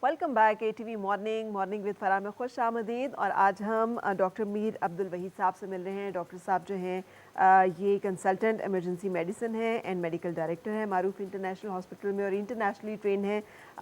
Welcome back ATV morning with Farah में खुश आमदीद। और आज हम डॉक्टर मीर अब्दुल वहीद साहब से मिल रहे हैं। डॉक्टर साहब जो हैं ये कंसल्टेंट इमरजेंसी मेडिसिन है एंड मेडिकल डायरेक्टर हैं मारूफ इंटरनेशनल हॉस्पिटल में और इंटरनेशनली ट्रेन हैं।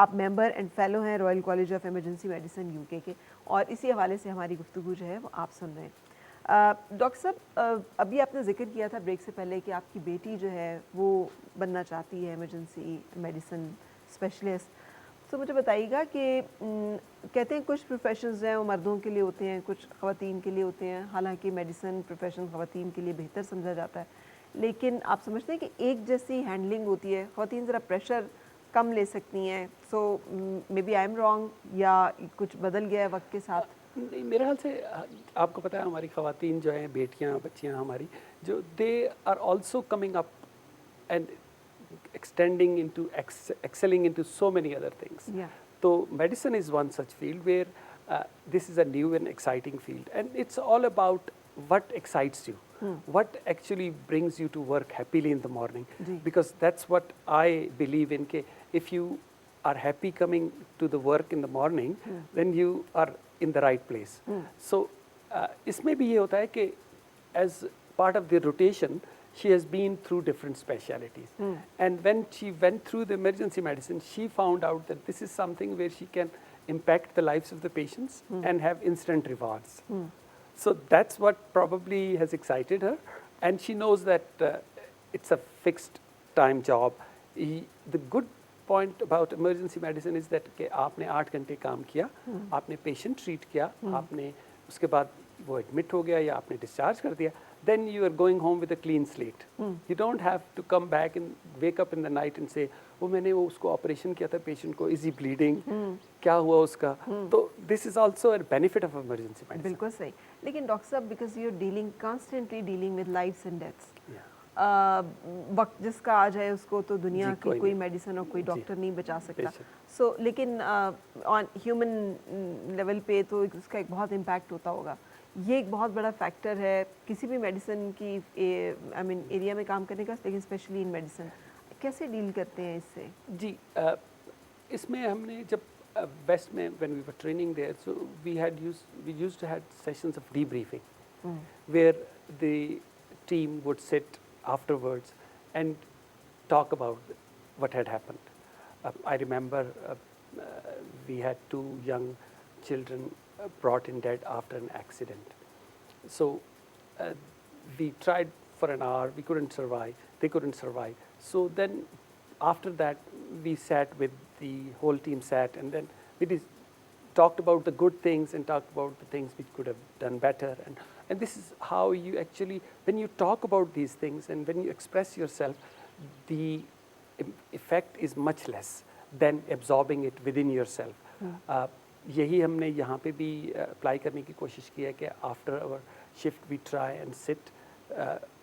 आप मेंबर एंड फेलो हैं royal college of emergency medicine UK के, और इसी हवाले से हमारी गुफ्तगू जो है वो आप सुन रहे हैं। डॉक्टर साहब, अभी आपने जिक्र किया था ब्रेक से पहले कि आपकी बेटी जो है वो बनना चाहती है इमरजेंसी मेडिसिन स्पेशलिस्ट। तो मुझे बताइएगा कि कहते हैं कुछ प्रोफेशंस हैं वो मर्दों के लिए होते हैं, कुछ ख़वातीन के लिए होते हैं। हालांकि मेडिसिन प्रोफेशन ख़वातीन के लिए बेहतर समझा जाता है, लेकिन आप समझते हैं कि एक जैसी हैंडलिंग होती है, ख़वातीन ज़रा प्रेशर कम ले सकती हैं। So maybe I am wrong या कुछ बदल गया है वक्त के साथ? नहीं, मेरे ख्याल से आपको पता है हमारी ख़वातीन जो हैं, बेटियां बच्चियां हमारी, जो they are also coming up and extending into excelling into so many other things. Yeah. So medicine is one such field where this is a new and exciting field, and it's all about what excites you, what actually brings you to work happily in the morning, because that's what I believe in. If you are happy coming to the work in the morning, then you are in the right place. So इसमें भी ये होता है कि as part of the rotation, she has been through different specialities. And when she went through the emergency medicine, she found out that this is something where she can impact the lives of the patients and have instant rewards. So that's what probably has excited her. And she knows that it's a fixed time job. The good point about emergency medicine is that कि आपने 8 घंटे काम किया, आपने patient treat किया, आपने उसके बाद वो admit हो गया या आपने discharge कर दिया, then you are going home with a clean slate. You don't have to come back and wake up in the night and say, वो मैंने वो उसको ऑपरेशन किया था पेशेंट को, is he bleeding, क्या हुआ उसका। तो this is also a benefit of emergency medicine. बिल्कुल सही। लेकिन डॉक्टर साहब, because you are dealing constantly dealing with lives and deaths, वक्त जिसका आ जाए उसको तो दुनिया की कोई मेडिसिन और कोई डॉक्टर नहीं बचा सकता। सो लेकिन ऑन ह्यूमन लेवल पे तो इसका एक बहुत इम्पैक्ट होता होगा। ये एक बहुत बड़ा फैक्टर है किसी भी मेडिसिन की आई मीन एरिया में काम करने का, लेकिन स्पेशली इन मेडिसिन कैसे डील करते हैं इससे? जी, इसमें हमने जब वेस्ट में when we were training there, so we used to have sessions of debriefing where the team would sit afterwards and talk about what had happened. I remember we had 2 young children brought in dead after an accident. So we tried for an hour, we couldn't survive, they couldn't survive. So then after that we sat with the whole team sat and then we talked about the good things and talked about the things which could have done better. And this is how you actually, when you talk about these things and when you express yourself, the effect is much less than absorbing it within yourself. यही हमने यहाँ पे भी apply करने की कोशिश की है कि after hour shift we try and sit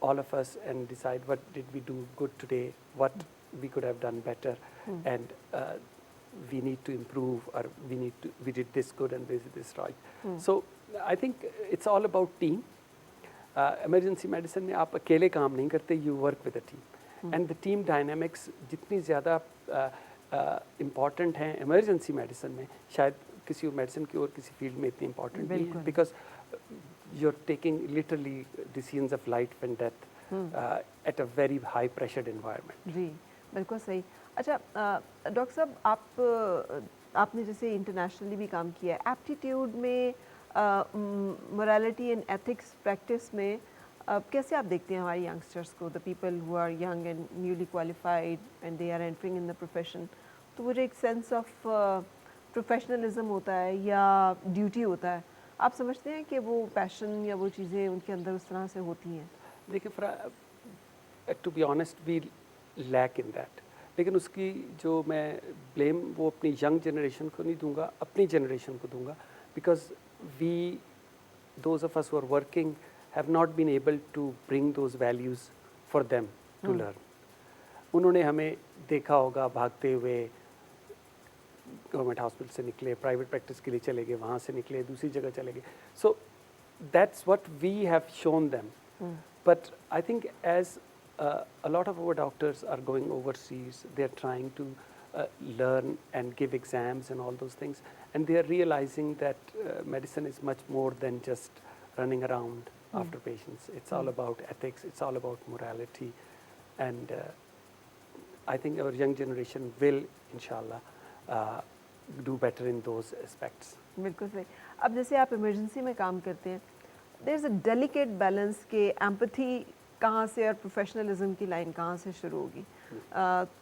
all of us and decide what did we do good today, what we could have done better, and we need to improve, or we did this good and this right. So I think it's all about team. Emergency medicine में आप अकेले काम नहीं करते, you work with a team. And the team dynamics जितनी ज़्यादा important हैं emergency medicine में, शायद किसी मेडिसिन की और किसी फील्ड में इतनी इम्पोर्टेंट नहीं है, because you are taking literally decisions of life and death at a very high pressured environment. जी बिल्कुल सही। अच्छा डॉक्टर साहब, आपने जैसे इंटरनेशनली भी काम किया है, एप्टीट्यूड में, मोरालिटी एंड एथिक्स प्रैक्टिस में कैसे आप देखते हैं हमारे यंगस्टर्स को, the people who are young and newly qualified and they are entering in the profession? तो मुझे एक सेंस ऑफ प्रोफेशनलिज्म होता है या ड्यूटी होता है, आप समझते हैं कि वो पैशन या वो चीज़ें उनके अंदर उस तरह से होती हैं? देखिए, to be honest we lack in that, लेकिन उसकी जो मैं ब्लेम वो अपनी यंग जनरेशन को नहीं दूंगा, अपनी जनरेशन को दूंगा, because we those of us who are working have not been able to bring those values for them to learn. उन्होंने हमें देखा होगा भागते हुए, गवर्नमेंट हॉस्पिटल से निकले, प्राइवेट प्रैक्टिस के लिए चले गए, वहाँ से निकले दूसरी जगह चले गए। So that's what we have shown them. But I think as a lot of our doctors are going overseas, they are trying to learn and give exams and all those things. And they are realizing that medicine is much more than just running around after patients. It's all about ethics, it's all about morality. And I think our young generation will, inshallah, do better in those aspects. बिल्कुल सही. अब जैसे आप emergency में काम करते हैं, there is a delicate balance के एम्पैथी कहाँ से और प्रोफेशनलिज्म की लाइन कहाँ से शुरू होगी.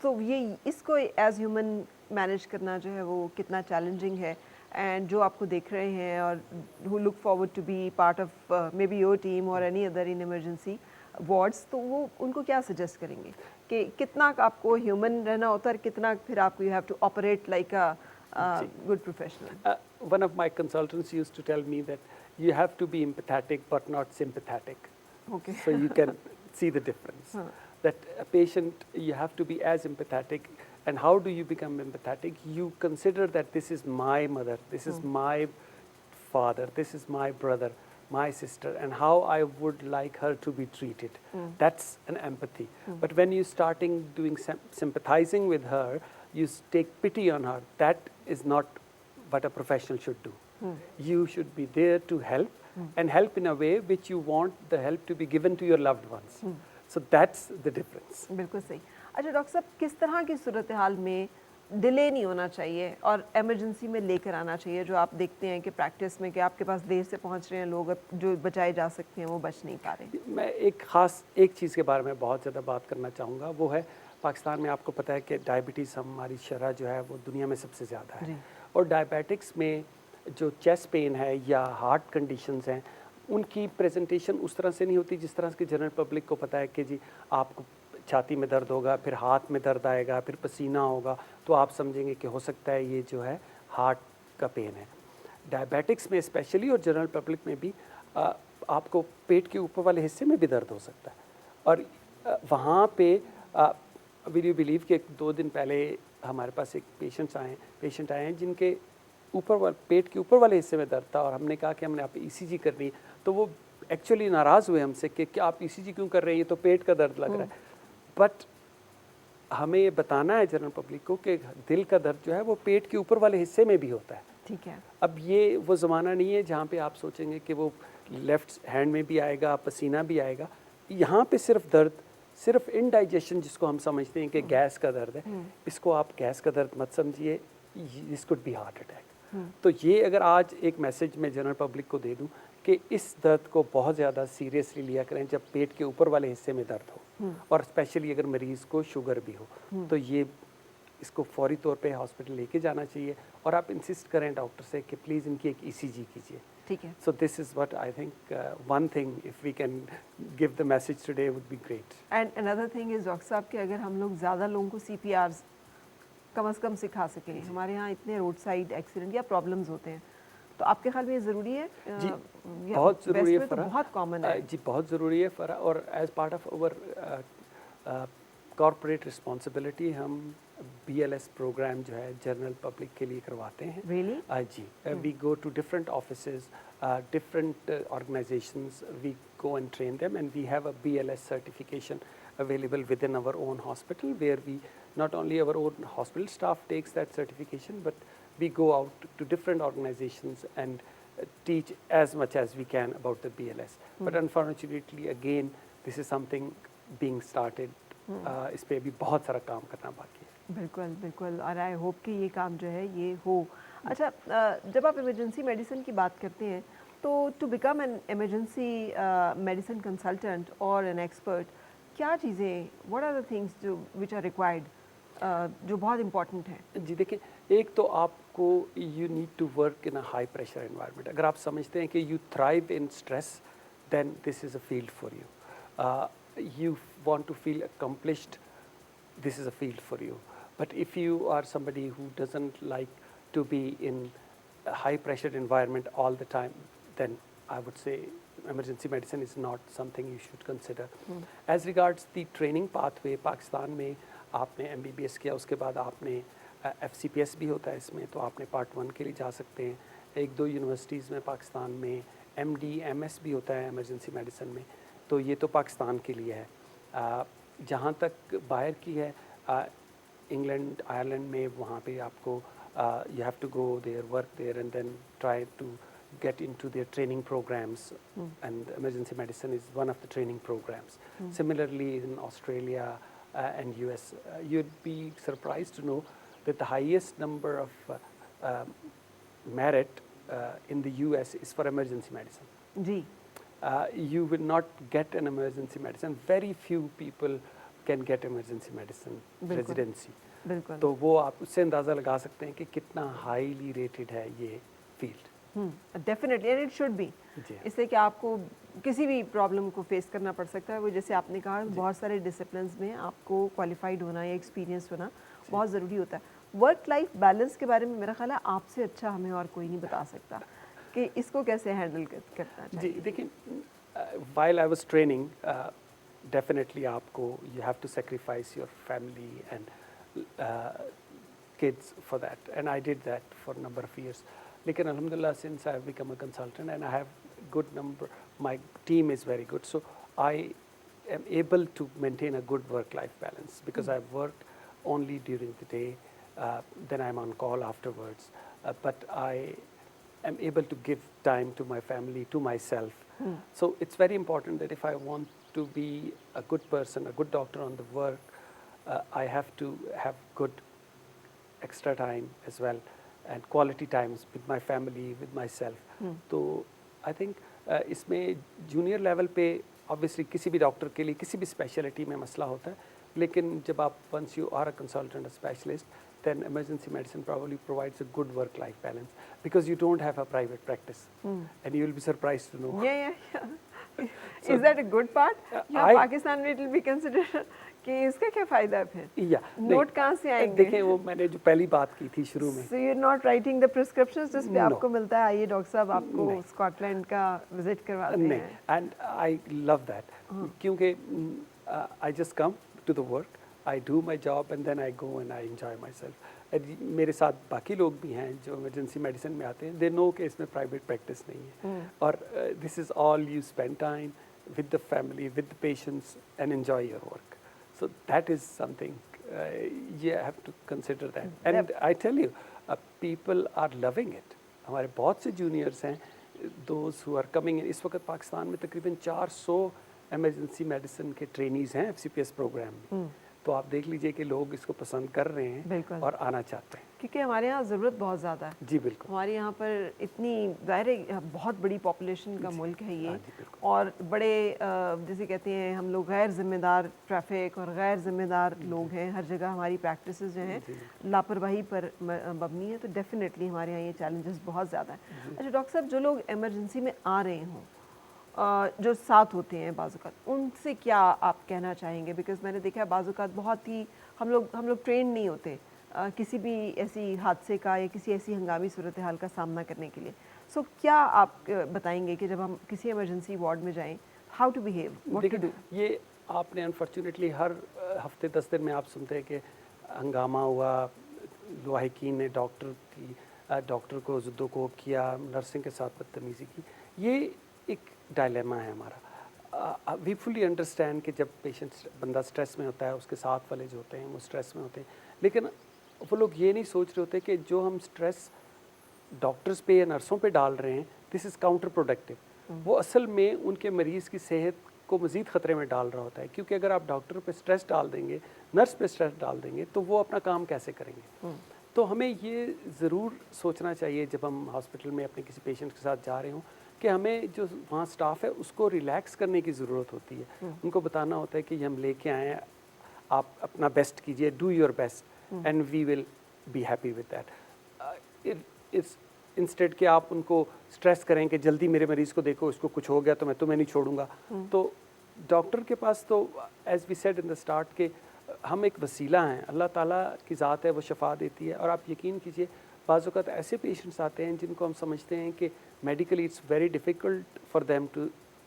तो ये इसको एज ह्यूमन मैनेज करना जो है वो कितना चैलेंजिंग है. एंड जो आपको देख रहे हैं और who look forward to be part of maybe your team और any other in emergency wards, तो वो उनको क्या सजेस्ट करेंगे कि कितना आपको ह्यूमन रहना होता है और कितना फिर आपको you have to operate like a good professional? One of my consultants used to tell me that you have to be empathetic but not sympathetic. Okay. So you can see the difference. That a patient, you have to be as empathetic. And how do you become empathetic? You consider that this is my mother, this is my father, this is my brother, my sister, and how I would like her to be treated. That's an empathy. But when you starting doing sympathizing with her, you take pity on her. That is not what a professional should do. You should be there to help and help in a way which you want the help to be given to your loved ones. So that's the difference. बिल्कुल सही. अच्छा doctor साहब, किस तरह की सूरत हाल में delay नहीं होना चाहिए और इमरजेंसी में लेकर आना चाहिए, जो आप देखते हैं कि प्रैक्टिस में कि आपके पास देर से पहुंच रहे हैं लोग, जो बचाए जा सकते हैं वो बच नहीं पा रहे? मैं एक चीज़ के बारे में बहुत ज़्यादा बात करना चाहूँगा. वो है पाकिस्तान में आपको पता है कि डायबिटीज़ हमारी शरह जो है वो दुनिया में सबसे ज़्यादा है. और डायबिटिक्स में जो चेस्ट पेन है या हार्ट कंडीशंस हैं, उनकी प्रेजेंटेशन उस तरह से नहीं होती जिस तरह की जनरल पब्लिक को पता है कि जी आपको छाती में दर्द होगा, फिर हाथ में दर्द आएगा, फिर पसीना होगा, तो आप समझेंगे कि हो सकता है ये जो है हार्ट का पेन है. डायबिटिक्स में स्पेशली और जनरल पब्लिक में भी आपको पेट के ऊपर वाले हिस्से में भी दर्द हो सकता है. और वहाँ पे विल यू बिलीव कि 2 दिन पहले हमारे पास एक पेशेंट आए हैं जिनके पेट के ऊपर वाले हिस्से में दर्द था. और हमने कहा कि हमने आप ECG करनी है, तो वो एक्चुअली नाराज़ हुए हमसे कि क्या आप ECG क्यों कर रहे हैं, ये तो पेट का दर्द लग रहा है. बट हमें ये बताना है जनरल पब्लिक को कि दिल का दर्द जो है वो पेट के ऊपर वाले हिस्से में भी होता है. ठीक है. अब ये वो ज़माना नहीं है जहाँ पे आप सोचेंगे कि वो लेफ़्ट हैंड में भी आएगा, पसीना भी आएगा. यहाँ पे सिर्फ इनडाइजेशन, जिसको हम समझते हैं कि गैस का दर्द है, इसको आप गैस का दर्द मत समझिए, this could be heart attack. तो ये अगर आज एक मैसेज मैं जनरल पब्लिक को दे दूं कि इस दर्द को बहुत ज़्यादा सीरियसली लिया करें जब पेट के ऊपर वाले हिस्से में दर्द हो, और स्पेशली अगर मरीज़ को शुगर भी हो, तो ये इसको फौरी तौर पे हॉस्पिटल लेके जाना चाहिए. और आप इंसिस्ट करें डॉक्टर से कि प्लीज़ इनकी एक ECG कीजिए. ठीक है. So this is what I think one thing if we can give the message today would be great. And another thing is doctor साहब कि अगर हम लोग ज़्यादा लोगों को CPRs कम से कम सिखा सकें. हमारे यहाँ इतने रोड साइड एक्सीडेंट या प्रॉब्लम्स होते हैं, तो आपके ख्याल में ये ज़रूरी है? जी बहुत ज़रूरी है फ़रा. बहुत कॉमन है. जी बहुत ज़रूरी है फ़रा. और as part of our corporate responsibility हम BLS प्रोग्राम जो है जनरल पब्लिक के लिए करवाते हैं. Really? Ji. We go to different offices, different organizations. We go and train them, and we have a BLS certification available within our own hospital, where we not only our own hospital staff takes that certification, but we go out to different organizations and teach as much as we can about the BLS. But unfortunately, again, this is something being started. इस पे भी बहुत सारा काम करना बाकी है. बिल्कुल बिल्कुल. और आई होप कि ये काम जो है ये हो. अच्छा, जब आप इमरजेंसी मेडिसिन की बात करते हैं, तो to become an emergency medicine consultant और एन एक्सपर्ट, क्या चीज़ें, व्हाट आर द थिंग्स जो विच आर रिक्वायर्ड, जो बहुत इंपॉर्टेंट हैं? जी देखिए, एक तो आपको you need to work in a high pressure environment. अगर आप समझते हैं कि you thrive in stress, then this is a field for you. You want to feel accomplished, this is a field for you. But if you are somebody who doesn't like to be in a high pressure environment all the time, then I would say emergency medicine is not something you should consider. As regards the training pathway, Pakistan में आपने MBBS किया, उसके बाद आपने FCPS भी होता है इसमें, तो आपने पार्ट 1 के लिए जा सकते हैं. 1-2 यूनिवर्सिटीज़ में पाकिस्तान में MD MS भी होता है emergency medicine में. तो ये तो पाकिस्तान के लिए है. जहाँ तक बाहर की है, इंग्लैंड आयरलैंड में वहाँ पे आपको you have to go there, work there, and then try to get into their training programs. And emergency medicine is one of the training programs. Similarly, in Australia and US, you'd be surprised to know that the highest number of merit in the US is for emergency medicine. Ji You will not get an emergency medicine. Very few people can get emergency medicine बिल्कुल। residency. बिल्कुल। तो वो आप उससे अंदाज़ा लगा सकते हैं कि कितना हाईली रेटेड है ये field. Definitely and it should be. जी हाँ। इससे कि आपको किसी भी प्रॉब्लम को फेस करना पड़ सकता है, वो जैसे आपने कहा बहुत सारे डिसिप्लिन्स में आपको क्वालिफाइड होना या एक्सपीरियंस होना बहुत ज़रूरी होता है। वर्क लाइफ बैलेंस के बारे में मेरा ख्याल है आपसे अच्छा हमें और कोई नहीं बता सकता कि इसको कैसे हैंडल करना चाहिए। जी देखिए, while I was training, definitely आपको you have to sacrifice your family and kids for that, and I did that for a number of years. लेकिन alhamdulillah, since I have become a consultant and I have good number, my team is very good, so I am able to maintain a good work-life balance because I work only during the day, then I'm on call afterwards, but I am able to give time to my family, to myself. So it's very important that if I want to be a good person, a good doctor on the work, I have to have good extra time as well and quality times with my family, with myself. तो I think इसमें junior level पे obviously किसी भी doctor के लिए किसी भी specialty में मसला होता है, लेकिन जब आप once you are a consultant, a specialist, then emergency medicine probably provides a good work-life balance because you don't have a private practice, and you will be surprised to know. Yeah. So, is that a good part? यहाँ पाकिस्तान में it will be considered कि इसका क्या फायदा है फिर? या note कहाँ से आएंगे? देखें, वो मैंने जो पहली बात की थी शुरू में। So you're not writing the prescriptions जिस पे आपको मिलता है, आइए डॉक्टर साहब आपको स्कॉटलैंड का विजिट करवाते हैं। नहीं, and I love that क्योंकि I just come to the work, I do my job and then I go and I enjoy myself. मेरे साथ बाकी लोग भी हैं जो इमरजेंसी मेडिसिन में आते हैं, they know कि इसमें प्राइवेट प्रैक्टिस नहीं है और this is all you spend time with the family, with the patients and enjoy your work. So that is something you have to consider that. And I tell you, people are loving it. हमारे बहुत से juniors हैं, those who are coming in. इस वक्त पाकिस्तान में तकरीबन 400 emergency medicine के trainees हैं FCPS प्रोग्राम में। तो आप देख लीजिए कि लोग इसको पसंद कर रहे हैं और आना चाहते हैं, क्योंकि हमारे यहाँ ज़रूरत बहुत ज़्यादा है। जी बिल्कुल, हमारे यहाँ पर इतनी ज़ाहिर बहुत बड़ी पॉपुलेशन का मुल्क है ये, और बड़े जैसे कहते हैं हम लोग गैर जिम्मेदार ट्रैफिक और गैर जिम्मेदार लोग हैं, हर जगह हमारी प्रैक्टिसेस जो हैं लापरवाही पर मबनी है, तो डेफिनेटली हमारे यहाँ ये चैलेंजेस बहुत ज़्यादा हैं। अच्छा डॉक्टर साहब, जो लोग इमरजेंसी में आ रहे हों, जो साथ होते हैं बाज़-औक़ात, उनसे क्या आप कहना चाहेंगे? बिकॉज़ मैंने देखा है बाज़-औक़ात बहुत ही हम लोग ट्रेन नहीं होते किसी भी ऐसी हादसे का या किसी ऐसी हंगामी सूरत हाल का सामना करने के लिए। सो क्या आप बताएंगे कि जब हम किसी इमरजेंसी वार्ड में जाएं, how to behave, what to do? ये आपने अनफॉर्चुनेटली हर हफ्ते 10 दिन में आप सुनते हैं कि हंगामा हुआ, लवाहिकीन ने डॉक्टर को ज़ुद्दोकोब किया, नर्सिंग के साथ बदतमीज़ी की। ये एक डायलेमा है हमारा। वी फुली अंडरस्टैंड कि जब बंदा स्ट्रेस में होता है, उसके साथ वाले जो होते हैं वो स्ट्रेस में होते हैं, लेकिन वो लोग ये नहीं सोच रहे होते कि जो हम स्ट्रेस डॉक्टर्स पे या नर्सों पे डाल रहे हैं, दिस इज़ काउंटर प्रोडक्टिव। वो असल में उनके मरीज़ की सेहत को मज़ीद ख़तरे में डाल रहा होता है, क्योंकि अगर आप डॉक्टर पे स्ट्रेस डाल देंगे, नर्स पे स्ट्रेस डाल देंगे, तो वो अपना काम कैसे करेंगे? तो हमें ये ज़रूर सोचना चाहिए जब हम हॉस्पिटल में अपने किसी पेशेंट के साथ जा रहे हों कि हमें जो वहाँ स्टाफ है उसको रिलैक्स करने की ज़रूरत होती है। उनको बताना होता है कि हम लेके आए हैं, आप अपना बेस्ट कीजिए, do your best and we will be happy with that. Instead कि आप उनको स्ट्रेस करें कि जल्दी मेरे मरीज़ को देखो, इसको कुछ हो गया तो मैं तुम्हें नहीं छोड़ूंगा। तो डॉक्टर के पास तो as we said in the start के हम एक वसीला हैं, अल्लाह ताला की ज़ात है, वो शफा देती है। और आप यकीन कीजिए बाज़ औक़ात ऐसे पेशेंट्स आते हैं जिनको हम समझते हैं कि medically it's very difficult for them to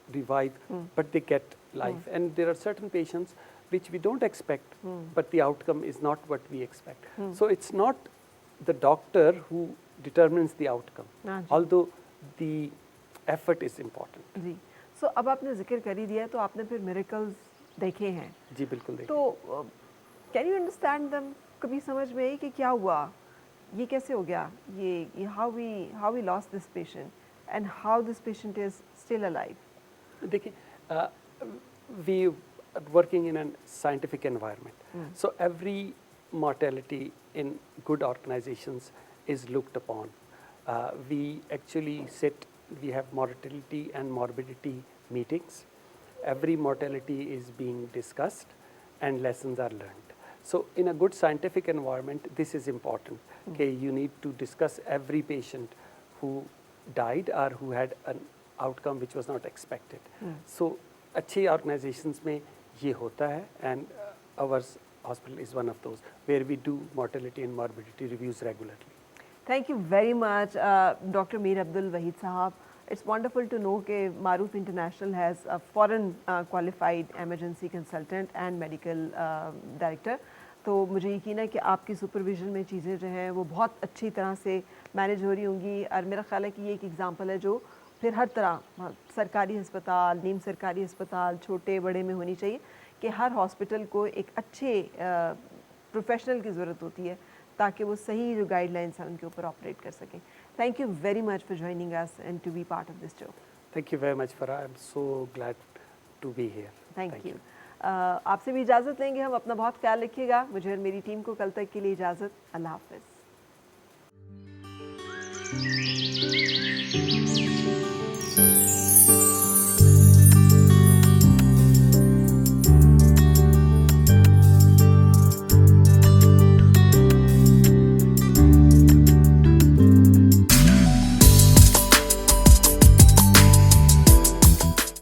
revive, but they get life. And there are certain patients which we don't expect, but the outcome is not what we expect. So it's not the doctor who determines the outcome, although the effort is important. Ji, so अब आपने जिक्र कर ही दिया, तो आपने फिर miracles देखे हैं। जी बिल्कुल देखे। तो can you understand them कभी समझ में आई कि क्या हुआ, ये कैसे हो गया, ये how we lost this patient and how this patient is still alive? देखिए, we are working in a scientific environment, so every mortality in good organizations is looked upon. We actually we have mortality and morbidity meetings. Every mortality is being discussed and lessons are learned. So in a good scientific environment, this is important. Okay, you need to discuss every patient who died or who had an outcome which was not expected. So अच्छे organizations में ये होता है, and ours hospital is one of those where we do mortality and morbidity reviews regularly. Thank you very much, Dr. Mir Abdul Wahid Sahab. It's wonderful to know that Maruf International has a foreign qualified emergency consultant and medical director. तो मुझे यकीन है कि आपकी supervision में चीज़ें जो हैं वो बहुत अच्छी तरह से मैनेज हो रही होंगी, और मेरा ख्याल है कि ये एक एग्जांपल है जो फिर हर तरह सरकारी अस्पताल, नीम सरकारी अस्पताल, छोटे बड़े में होनी चाहिए कि हर हॉस्पिटल को एक अच्छे प्रोफेशनल की ज़रूरत होती है ताकि वो सही जो गाइडलाइंस हैं उनके ऊपर ऑपरेट कर सकें. Thank you very much for joining us and to be part of this show. Thank you very much, Farah. I'm so glad to be here. Thank you. आपसे भी इजाज़त लेंगे हम. अपना बहुत ख्याल रखिएगा. मुझे और मेरी टीम को कल तक के लिए इजाज़त. अल्लाह हाफ़िज़.